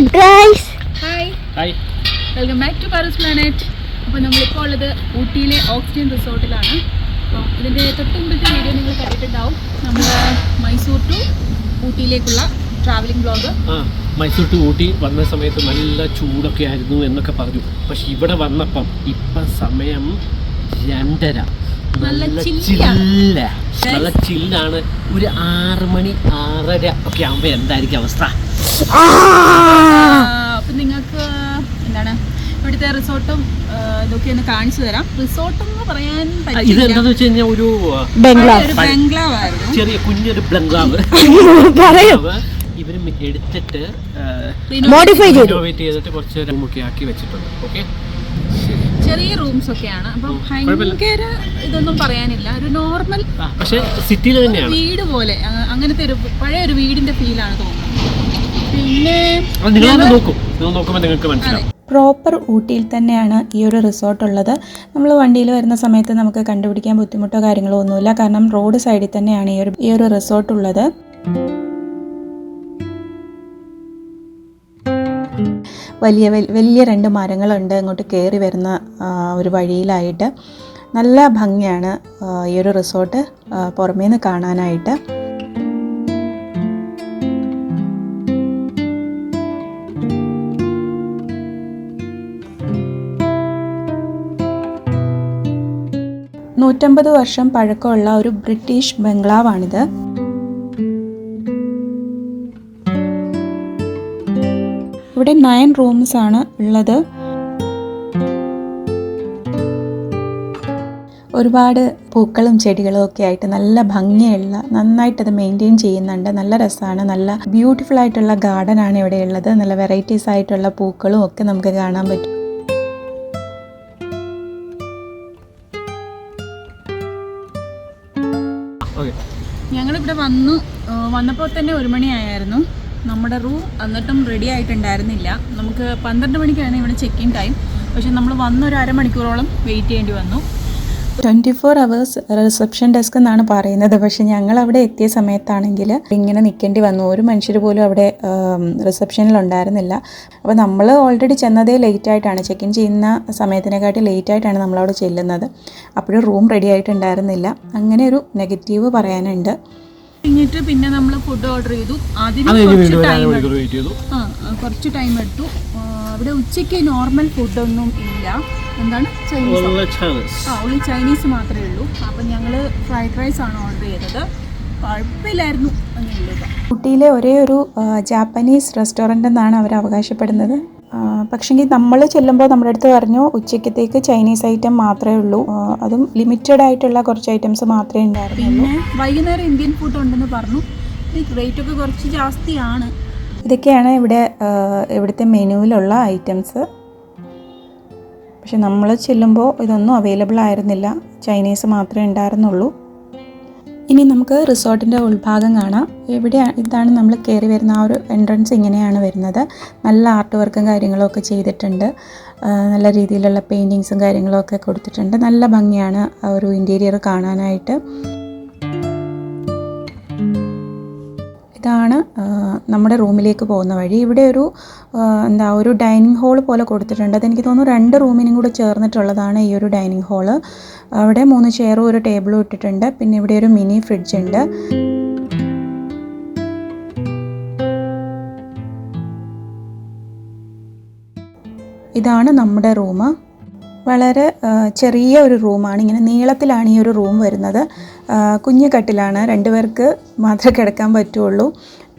guys. Hi. Welcome back to ParuzzPlanet. അപ്പോൾ നമ്മളിപ്പോൾ ഉള്ളത് ഊട്ടിയിലെ ഓക്സിജൻ റിസോർട്ടിലാണ്. അപ്പോൾ ഇതിൻ്റെ തൊട്ടുമുമ്പത്തെ വീഡിയോ നിങ്ങൾ കണ്ടിട്ടുണ്ടാവും. നമ്മൾ മൈസൂർ ടു ഊട്ടിയിലേക്കുള്ള travelling blog. Mysore to Ooty വന്ന സമയത്ത് നല്ല ചൂടൊക്കെ ആയിരുന്നു എന്നൊക്കെ പറഞ്ഞു. പക്ഷെ ഇവിടെ വന്നപ്പം ഇപ്പം സമയം 2:30. നല്ല ചില്ലാണ്. ഒരു 6 മണി 6:30 ഒക്കെ ആകുമ്പോൾ എന്തായിരിക്കും അവസ്ഥ? അപ്പം നിങ്ങൾക്ക് എന്താണ് ഇവിടുത്തെ റിസോർട്ടും ഇതൊക്കെ ഒന്ന് കാണിച്ചു തരാം. റിസോർട്ട് എന്ന് പറയാൻ ഇത് എന്താന്ന് വെച്ച് കഴിഞ്ഞാൽ ഒരു ബംഗ്ലാവ് ആയിരുന്നു, ചെറിയ കുഞ്ഞൊരു ബംഗ്ലാവ്. ഇവരും എടുത്തിട്ട് മോഡിഫൈ ചെയ്തിട്ട് കുറച്ച് റൂമൊക്കെ ആക്കി വെച്ചിട്ടുണ്ട്. ഓക്കെ, ചെറിയ റൂംസ് ഒക്കെയാണ്. അപ്പം ഭയങ്കര ഇതൊന്നും പറയാനില്ല, ഒരു നോർമൽ പക്ഷേ സിറ്റിയിൽ തന്നെയാണ്, വീട് പോലെ അങ്ങനത്തെ ഒരു പഴയ ഒരു വീടിന്റെ ഫീലാണ് തോന്നുന്നത്. പിന്നെ നിങ്ങൾ നോക്കുമ്പോൾ നിങ്ങൾക്ക് മനസ്സിലാവും. പ്രോപ്പർ ഊട്ടിയിൽ തന്നെയാണ് ഈ ഒരു റിസോർട്ട് ഉള്ളത്. നമ്മൾ വണ്ടിയിൽ വരുന്ന സമയത്ത് നമുക്ക് കണ്ടുപിടിക്കാൻ ബുദ്ധിമുട്ടോ കാര്യങ്ങളോ ഒന്നുമില്ല, കാരണം റോഡ് സൈഡിൽ തന്നെയാണ് ഈ ഒരു റിസോർട്ട് ഉള്ളത്. വലിയ 2 മരങ്ങളുണ്ട് ഇങ്ങോട്ട് കയറി വരുന്ന ഒരു വഴിയിലായിട്ട്. നല്ല ഭംഗിയാണ് ഈ ഒരു റിസോർട്ട് പുറമേ നിന്ന് കാണാനായിട്ട്. $150 വർഷം പഴക്കമുള്ള ഒരു ബ്രിട്ടീഷ് ബംഗ്ലാവാണിത്. ഇവിടെ 9 റൂംസ് ആണ് ഉള്ളത്. ഒരുപാട് പൂക്കളും ചെടികളും ഒക്കെ ആയിട്ട് നല്ല ഭംഗിയുള്ള, നന്നായിട്ടത് മെയിൻറ്റെയിൻ ചെയ്യുന്നുണ്ട്. നല്ല രസമാണ്. നല്ല ബ്യൂട്ടിഫുൾ ആയിട്ടുള്ള ഗാർഡൻ ആണ് ഇവിടെ ഉള്ളത്. നല്ല വെറൈറ്റീസ് ആയിട്ടുള്ള പൂക്കളും ഒക്കെ നമുക്ക് കാണാൻ പറ്റും. ഞങ്ങളിവിടെ വന്നപ്പോൾ തന്നെ 1 മണിയായിരുന്നു. നമ്മുടെ റൂം എന്നിട്ടും റെഡി ആയിട്ടുണ്ടായിരുന്നില്ല. നമുക്ക് 12 മണിക്കാണ് ഇവിടെ ചെക്ക് ഇൻ ടൈം. പക്ഷെ നമ്മൾ വന്നൊരു അരമണിക്കൂറോളം വെയിറ്റ് ചെയ്യേണ്ടി വന്നു. 24 hours റിസപ്ഷൻ ഡെസ്ക് എന്നാണ് പറയുന്നത്. പക്ഷെ ഞങ്ങൾ അവിടെ എത്തിയ സമയത്താണെങ്കിൽ ഇങ്ങനെ നിൽക്കേണ്ടി വന്നു. ഒരു മനുഷ്യർ പോലും അവിടെ റിസപ്ഷനിൽ ഉണ്ടായിരുന്നില്ല. അപ്പോൾ നമ്മൾ ഓൾറെഡി ചെന്നതേ ലേറ്റായിട്ടാണ്, ചെക്ക് ഇൻ ചെയ്യുന്ന സമയത്തിനെക്കാട്ടി ലേറ്റായിട്ടാണ് നമ്മളവിടെ ചെല്ലുന്നത്. അപ്പോഴും റൂം റെഡി ആയിട്ടുണ്ടായിരുന്നില്ല. അങ്ങനെ ഒരു നെഗറ്റീവ് പറയാനുണ്ട്. കഴിഞ്ഞിട്ട് പിന്നെ നമ്മൾ ഫുഡ് ഓർഡർ ചെയ്തു. അതിന് കുറച്ച് ടൈം എടുത്തു. അവിടെ ഉച്ചയ്ക്ക് നോർമൽ ഫുഡൊന്നും ഇല്ല. എന്താണ് ഓൺലി ചൈനീസ് മാത്രമേ ഉള്ളൂ. അപ്പം ഞങ്ങൾ ഫ്രൈഡ് റൈസ് ആണ് ഓർഡർ ചെയ്തത്. കുഴപ്പമില്ലായിരുന്നു. ഊട്ടിയിലെ ഒരേ ഒരു ജാപ്പനീസ് റെസ്റ്റോറൻ്റ് എന്നാണ് അവർ അവകാശപ്പെടുന്നത്. പക്ഷേങ്കിൽ നമ്മൾ ചെല്ലുമ്പോൾ നമ്മുടെ അടുത്ത് പറഞ്ഞു ഉച്ചയ്ക്കത്തേക്ക് ചൈനീസ് ഐറ്റം മാത്രമേ ഉള്ളൂ, അതും ലിമിറ്റഡ് ആയിട്ടുള്ള കുറച്ച് ഐറ്റംസ് മാത്രമേ ഉണ്ടായിരുന്നുള്ളൂ. പിന്നെ വൈകുന്നേരം ഇന്ത്യൻ ഫുഡ് ഉണ്ടെന്ന് പറഞ്ഞു. റേറ്റ് ഒക്കെ കുറച്ച് ജാസ്തിയാണ്. ഇതൊക്കെയാണ് ഇവിടുത്തെ മെനുവിലുള്ള ഐറ്റംസ്. പക്ഷെ നമ്മൾ ചെല്ലുമ്പോൾ ഇതൊന്നും അവൈലബിൾ ആയിരുന്നില്ല, ചൈനീസ് മാത്രമേ ഉണ്ടായിരുന്നുള്ളൂ. ഇനി നമുക്ക് റിസോർട്ടിൻ്റെ ഉൾഭാഗം കാണാം. ഇതാണ് നമ്മൾ കയറി വരുന്ന ആ ഒരു എൻട്രൻസ്. ഇങ്ങനെയാണ് വരുന്നത്. നല്ല ആർട്ട് വർക്കും കാര്യങ്ങളൊക്കെ ചെയ്തിട്ടുണ്ട്. നല്ല രീതിയിലുള്ള പെയിൻറ്റിങ്സും കാര്യങ്ങളൊക്കെ കൊടുത്തിട്ടുണ്ട്. നല്ല ഭംഗിയാണ് ആ ഒരു ഇൻറ്റീരിയർ കാണാനായിട്ട്. ഇതാണ് നമ്മുടെ റൂമിലേക്ക് പോകുന്ന വഴി. ഇവിടെ ഒരു ഡൈനിങ് ഹോൾ പോലെ കൊടുത്തിട്ടുണ്ട്. അതെനിക്ക് തോന്നുന്നു 2 റൂമിനും കൂടെ ചേർന്നിട്ടുള്ളതാണ് ഈ ഒരു ഡൈനിങ് ഹോള്. അവിടെ 3 ചെയറും ഒരു ടേബിളും ഇട്ടിട്ടുണ്ട്. പിന്നെ ഇവിടെ ഒരു മിനി ഫ്രിഡ്ജ് ഉണ്ട്. ഇതാണ് നമ്മുടെ റൂം. വളരെ ചെറിയ ഒരു റൂമാണ്. ഇങ്ങനെ നീളത്തിലാണ് ഈ ഒരു റൂം വരുന്നത്. കുഞ്ഞു കട്ടിലാണ്, 2 പേർക്ക് മാത്രമേ കിടക്കാൻ പറ്റുള്ളൂ.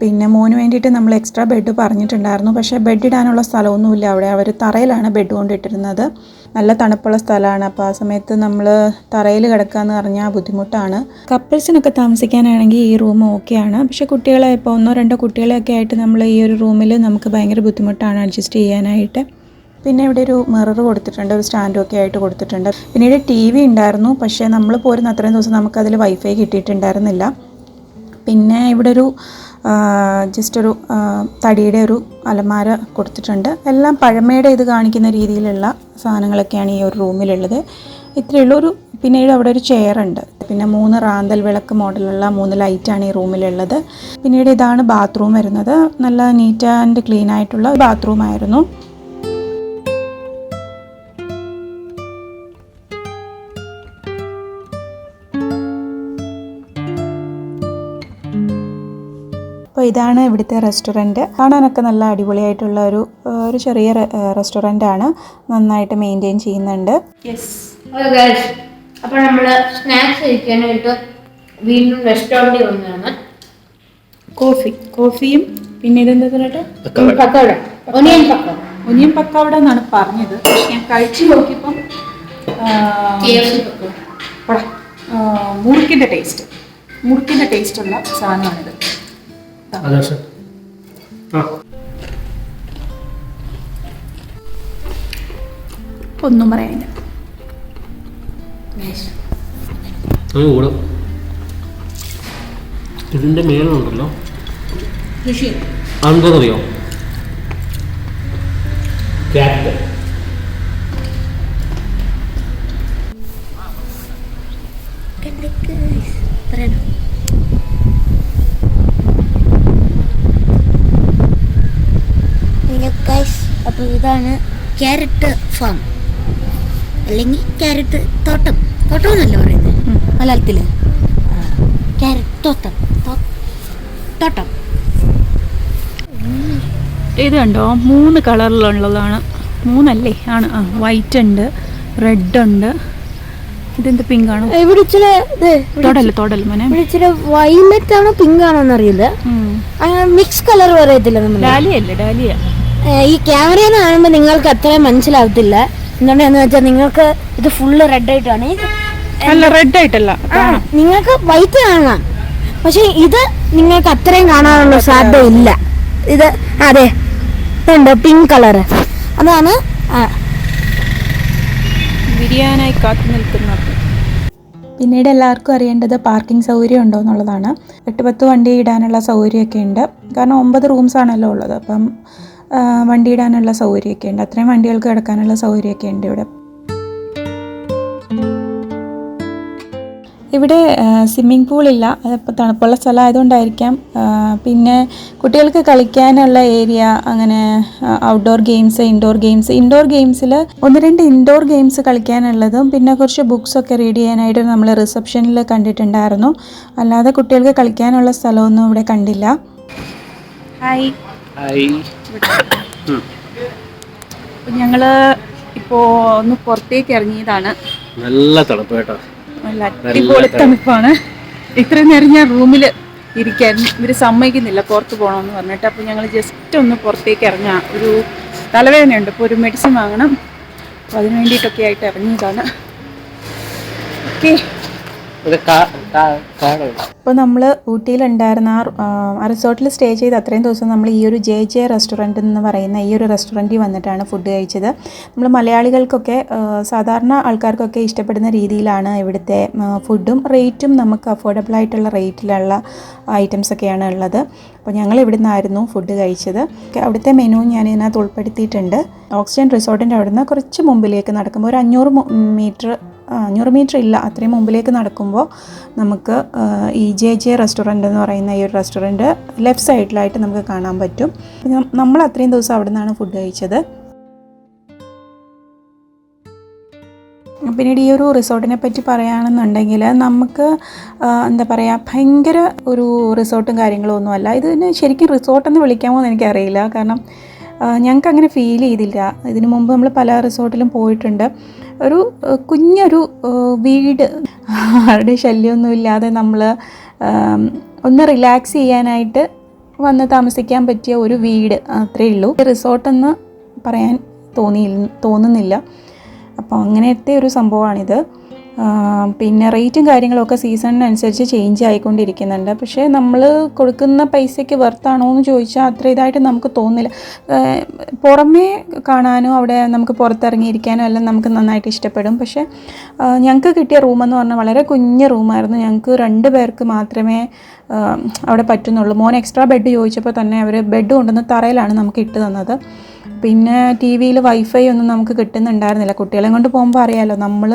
പിന്നെ മോന് വേണ്ടിയിട്ട് നമ്മൾ എക്സ്ട്രാ ബെഡ് പറഞ്ഞിട്ടുണ്ടായിരുന്നു. പക്ഷേ ബെഡ് ഇടാനുള്ള സ്ഥലമൊന്നുമില്ല അവിടെ. അവർ തറയിലാണ് ബെഡ് കൊണ്ടിട്ടിരുന്നത്. നല്ല തണുപ്പുള്ള സ്ഥലമാണ്. അപ്പോൾ ആ സമയത്ത് നമ്മൾ തറയിൽ കിടക്കാമെന്ന് പറഞ്ഞാൽ ബുദ്ധിമുട്ടാണ്. കപ്പിൾസിനൊക്കെ താമസിക്കാനാണെങ്കിൽ ഈ റൂം ഓക്കെയാണ്. പക്ഷേ കുട്ടികളെ ഇപ്പോൾ 1-2 കുട്ടികളെയൊക്കെ ആയിട്ട് നമ്മൾ ഈ ഒരു റൂമിൽ നമുക്ക് ഭയങ്കര ബുദ്ധിമുട്ടാണ് അഡ്ജസ്റ്റ് ചെയ്യാനായിട്ട്. പിന്നെ ഇവിടെ ഒരു മിറർ കൊടുത്തിട്ടുണ്ട്, ഒരു സ്റ്റാൻഡും ഒക്കെ ആയിട്ട് കൊടുത്തിട്ടുണ്ട്. പിന്നീട് TV ഉണ്ടായിരുന്നു. പക്ഷേ നമ്മൾ പോരുന്ന അത്രയും ദിവസം നമുക്കതിൽ വൈഫൈ കിട്ടിയിട്ടുണ്ടായിരുന്നില്ല. പിന്നെ ഇവിടെ ഒരു ജസ്റ്റ് ഒരു തടിയുടെ ഒരു അലമാര കൊടുത്തിട്ടുണ്ട്. എല്ലാം പഴമയുടെ ഇത് കാണിക്കുന്ന രീതിയിലുള്ള സാധനങ്ങളൊക്കെയാണ് ഈ ഒരു റൂമിലുള്ളത്. ഇത്രയുള്ള ഒരു പിന്നീട് അവിടെ ഒരു ചെയറുണ്ട്. പിന്നെ 3 റാന്തൽ വിളക്ക് മോഡലുള്ള 3 ലൈറ്റാണ് ഈ റൂമിലുള്ളത്. പിന്നീട് ഇതാണ് ബാത്റൂം വരുന്നത്. നല്ല നീറ്റ് ആൻഡ് ക്ലീൻ ആയിട്ടുള്ള ബാത്റൂം ആയിരുന്നു. അപ്പോൾ ഇതാണ് ഇവിടുത്തെ റെസ്റ്റോറൻറ്റ്. കാണാനൊക്കെ നല്ല അടിപൊളിയായിട്ടുള്ള ഒരു ചെറിയ റെസ്റ്റോറൻ്റാണ്. നന്നായിട്ട് മെയിൻറ്റെയിൻ ചെയ്യുന്നുണ്ട്. അപ്പോൾ നമ്മൾ സ്നാക്സ് കഴിക്കാനായിട്ട് വീണ്ടും റെസ്റ്റോറൻറ്റിൽ വന്നതാണ്. കോഫിയും പിന്നെ ഇതെന്താ പക്കോട, ഒനിയൻ പക്കോട എന്നാണ് പറഞ്ഞത്. പക്ഷെ ഞാൻ കഴിച്ചു നോക്കിയപ്പം മുറുക്കിൻ്റെ ടേസ്റ്റുള്ള സാധനമാണിത്. ഒന്നും പറയാനില്ല. ഇതിന്റെ മേലുണ്ടല്ലോ അതെന്താണെന്നറിയോ? ക്യാരറ്റ്. അപ്പോൾ ഇതാണ് ക്യാരറ്റ് ഫാം അല്ലെങ്കിൽ ക്യാരറ്റ് തോട്ടം എന്നല്ല പറയുന്നത് മലയാളത്തിൽ. ക്യാരറ്റ് തോട്ടം. ഇത് കണ്ടോ, 3 കളറിലുള്ളതാണ്. 3 ആണ്. വൈറ്റ് ഉണ്ട്, റെഡ് ഉണ്ട്. ഇതെന്ത് പിങ്ക് ആണോ? ഇവിടെ തൊടൽ മോനെ. ഇവിടെ ഇച്ചിരി വൈലറ്റ് ആണോ പിങ്ക് ആണോ എന്നറിയില്ല. അങ്ങനെ മിക്സ് കളർ പറയത്തില്ല നമ്മൾ. ഡാലിയ. ഈ ക്യാമറയിൽ കാണുമ്പോൾ നിങ്ങൾക്ക് അത്രയും മനസ്സിലാവത്തില്ല. എന്തുകൊണ്ടാന്ന് വെച്ചാൽ നിങ്ങൾക്ക് ഇത് ഫുള്ള് റെഡ് ആയിട്ടാണ്. അല്ല, റെഡ് ആയിട്ടല്ല, നിങ്ങൾക്ക് വൈറ്റ് കാണാം. പക്ഷെ ഇത് നിങ്ങൾക്ക് അത്രയും കാണാനുള്ള സാധ്യത ഇല്ല. ഇത് അതെ ഇതുണ്ട് പിങ്ക് കളറ്. അതാണ് ബിരിയാനായി കാത്തു നിൽക്കുന്നത്. പിന്നീട് എല്ലാവർക്കും അറിയേണ്ടത് പാർക്കിംഗ് സൗകര്യം ഉണ്ടോ എന്നുള്ളതാണ്. 8-10 വണ്ടി ഇടാനുള്ള സൗകര്യമൊക്കെ ഉണ്ട്. കാരണം 9 റൂംസ് ആണല്ലോ ഉള്ളത്. അപ്പം വണ്ടി ഇടാനുള്ള സൗകര്യമൊക്കെ ഉണ്ട്. അത്രയും വണ്ടികൾക്ക് കിടക്കാനുള്ള സൗകര്യമൊക്കെ ഉണ്ട് ഇവിടെ. ഇവിടെ സ്വിമ്മിംഗ് പൂളില്ല. അതിപ്പോൾ തണുപ്പുള്ള സ്ഥലമായതുകൊണ്ടായിരിക്കാം. പിന്നെ കുട്ടികൾക്ക് കളിക്കാനുള്ള ഏരിയ, അങ്ങനെ ഔട്ട്ഡോർ ഗെയിംസ്, ഇൻഡോർ ഗെയിംസിൽ 1-2 ഇൻഡോർ ഗെയിംസ് കളിക്കാനുള്ളതും പിന്നെ കുറച്ച് ബുക്സൊക്കെ റീഡ് ചെയ്യാനായിട്ട് നമ്മൾ റിസപ്ഷനിൽ കണ്ടിട്ടുണ്ടായിരുന്നു. അല്ലാതെ കുട്ടികൾക്ക് കളിക്കാനുള്ള സ്ഥലമൊന്നും ഇവിടെ കണ്ടില്ല. ഹായ്. ഞങ്ങൾ ഇപ്പോൾ ഒന്ന് പുറത്തേക്ക് ഇറങ്ങിയതാണ്. നല്ല തണുപ്പ് കേട്ടോ. നല്ല അടിപൊളി തണുപ്പാണ്. ഇത്രയും നേരം ഞാൻ റൂമിൽ ഇരിക്കാൻ ഇവർ സമ്മതിക്കുന്നില്ല പുറത്ത് പോകണമെന്ന് പറഞ്ഞിട്ട്. അപ്പോൾ ഞങ്ങൾ ജസ്റ്റ് ഒന്ന് പുറത്തേക്ക് ഇറങ്ങാം. ഒരു തലവേദനയുണ്ട്, ഇപ്പോൾ ഒരു മെഡിസിൻ വാങ്ങണം. അപ്പോൾ അതിന് വേണ്ടിയിട്ടൊക്കെ ആയിട്ട് ഇറങ്ങിയതാണ്. ഓക്കെ. അപ്പോൾ നമ്മൾ ഊട്ടിയിലുണ്ടായിരുന്ന ആ റിസോർട്ടിൽ സ്റ്റേ ചെയ്ത് അത്രയും ദിവസം നമ്മൾ ഈ ഒരു ജെ റെസ്റ്റോറൻറ്റ് എന്ന് പറയുന്ന ഈ ഒരു റെസ്റ്റോറൻറ്റിൽ വന്നിട്ടാണ് ഫുഡ് കഴിച്ചത്. നമ്മൾ മലയാളികൾക്കൊക്കെ സാധാരണ ആൾക്കാർക്കൊക്കെ ഇഷ്ടപ്പെടുന്ന രീതിയിലാണ് ഇവിടുത്തെ ഫുഡും റേറ്റും. നമുക്ക് അഫോർഡബിൾ ആയിട്ടുള്ള റേറ്റിലുള്ള ഐറ്റംസൊക്കെയാണ് ഉള്ളത്. അപ്പോൾ ഞങ്ങൾ ഇവിടെ നിന്നായിരുന്നു ഫുഡ് കഴിച്ചത്. അവിടുത്തെ മെനു ഞാൻ ഇതിനകത്ത് ഉൾപ്പെടുത്തിയിട്ടുണ്ട്. ഓക്സിജൻ റിസോർട്ടിൻ്റെ അവിടെ നിന്ന് കുറച്ച് മുമ്പിലേക്ക് നടക്കുമ്പോൾ ഒരു 500 മീറ്റർ ഇല്ല, അത്രയും മുമ്പിലേക്ക് നടക്കുമ്പോൾ നമുക്ക് ഈ ജെ റെസ്റ്റോറൻറ്റ് എന്ന് പറയുന്ന ഈ ഒരു റെസ്റ്റോറൻറ്റ് ലെഫ്റ്റ് സൈഡിലായിട്ട് നമുക്ക് കാണാൻ പറ്റും. നമ്മൾ അത്രയും ദിവസം അവിടെ നിന്നാണ് ഫുഡ് കഴിച്ചത്. പിന്നീട് ഈ ഒരു റിസോർട്ടിനെ പറ്റി പറയുകയാണെന്നുണ്ടെങ്കിൽ നമുക്ക് എന്താ പറയുക, ഭയങ്കര ഒരു റിസോർട്ടും കാര്യങ്ങളും ഒന്നുമല്ല. ഇതിന് ശരിക്കും റിസോർട്ടെന്ന് വിളിക്കാമോ എന്ന് എനിക്കറിയില്ല. കാരണം ഞങ്ങൾക്ക് അങ്ങനെ ഫീൽ ചെയ്തില്ല. ഇതിനു മുമ്പ് നമ്മൾ പല റിസോർട്ടിലും പോയിട്ടുണ്ട്. ഒരു കുഞ്ഞൊരു വീട്, ആരുടെ ശല്യമൊന്നുമില്ലാതെ നമ്മൾ ഒന്ന് റിലാക്സ് ചെയ്യാനായിട്ട് വന്ന് താമസിക്കാൻ പറ്റിയ ഒരു വീട്, അത്രയേ ഉള്ളൂ. റിസോർട്ടെന്ന് പറയാൻ തോന്നുന്നില്ല. അപ്പോൾ അങ്ങനത്തെ ഒരു സംഭവമാണിത്. പിന്നെ റേറ്റും കാര്യങ്ങളൊക്കെ സീസണിനനുസരിച്ച് ചേഞ്ച് ആയിക്കൊണ്ടിരിക്കുന്നുണ്ട്. പക്ഷേ നമ്മൾ കൊടുക്കുന്ന പൈസയ്ക്ക് വെർത്താണോ എന്ന് ചോദിച്ചാൽ അത്ര ഇതായിട്ട് നമുക്ക് തോന്നില്ല. പുറമേ കാണാനോ അവിടെ നമുക്ക് പുറത്തിറങ്ങിയിരിക്കാനോ എല്ലാം നമുക്ക് നന്നായിട്ട് ഇഷ്ടപ്പെടും. പക്ഷേ ഞങ്ങൾക്ക് കിട്ടിയ റൂമെന്ന് പറഞ്ഞാൽ വളരെ കുഞ്ഞ് റൂമായിരുന്നു. ഞങ്ങൾക്ക് 2 പേർക്ക് മാത്രമേ അവിടെ പറ്റുന്നുള്ളൂ. മോൻ എക്സ്ട്രാ ബെഡ് ചോദിച്ചപ്പോൾ തന്നെ അവർ ബെഡ് കൊണ്ടുവന്ന് തറയിലാണ് നമുക്ക് ഇട്ട് തന്നത്. പിന്നെ ടി വിയിൽ വൈഫൈ ഒന്നും നമുക്ക് കിട്ടുന്നുണ്ടായിരുന്നില്ല. കുട്ടികളെ കൊണ്ട് പോകുമ്പോൾ അറിയാമല്ലോ, നമ്മൾ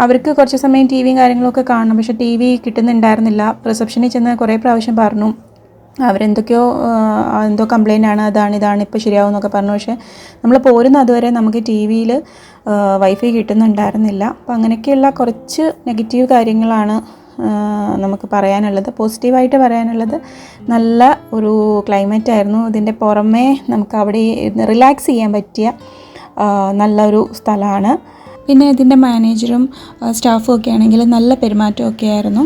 അവർക്ക് കുറച്ച് സമയം ടി വിയും കാര്യങ്ങളൊക്കെ കാണണം. പക്ഷേ ടി വി കിട്ടുന്നുണ്ടായിരുന്നില്ല. റിസപ്ഷനിൽ ചെന്ന് കുറേ പ്രാവശ്യം പറഞ്ഞു, എന്തോ കംപ്ലൈൻ്റ് ആണ്, ഇതാണ് ഇപ്പോൾ ശരിയാവും എന്നൊക്കെ പറഞ്ഞു. പക്ഷേ നമ്മൾ പോരുന്ന അതുവരെ നമുക്ക് ടി വിയിൽ വൈഫൈ കിട്ടുന്നുണ്ടായിരുന്നില്ല. അപ്പോൾ അങ്ങനെയൊക്കെയുള്ള കുറച്ച് നെഗറ്റീവ് കാര്യങ്ങളാണ് നമുക്ക് പറയാനുള്ളത്. പോസിറ്റീവായിട്ട് പറയാനുള്ളത് നല്ല ഒരു ക്ലൈമറ്റ് ആയിരുന്നു. ഇതിൻ്റെ പുറമേ നമുക്ക് അവിടെ റിലാക്സ് ചെയ്യാൻ പറ്റിയ നല്ലൊരു സ്ഥലമാണ്. പിന്നെ ഇതിൻ്റെ മാനേജറും സ്റ്റാഫും ഒക്കെ ആണെങ്കിൽ നല്ല പെരുമാറ്റമൊക്കെ ആയിരുന്നു.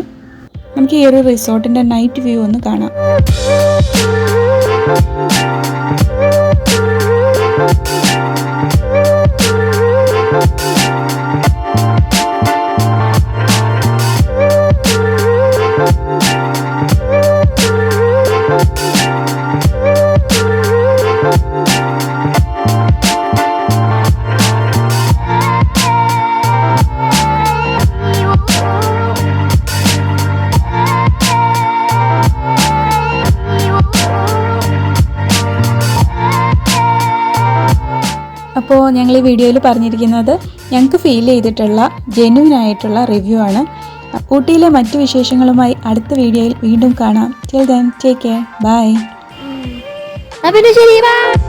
നമുക്ക് ഈ ഒരു റിസോർട്ടിൻ്റെ നൈറ്റ് വ്യൂ ഒന്ന് കാണാം. അപ്പോൾ ഞങ്ങൾ ഈ വീഡിയോയിൽ പറഞ്ഞിരിക്കുന്നത് ഞങ്ങൾക്ക് ഫീൽ ചെയ്തിട്ടുള്ള ജെന്യൂനായിട്ടുള്ള റിവ്യൂ ആണ്. ഊട്ടിയിലെ മറ്റു വിശേഷങ്ങളുമായി അടുത്ത വീഡിയോയിൽ വീണ്ടും കാണാം. Till then take care, bye. പിന്നെ ശരി, ബൈ.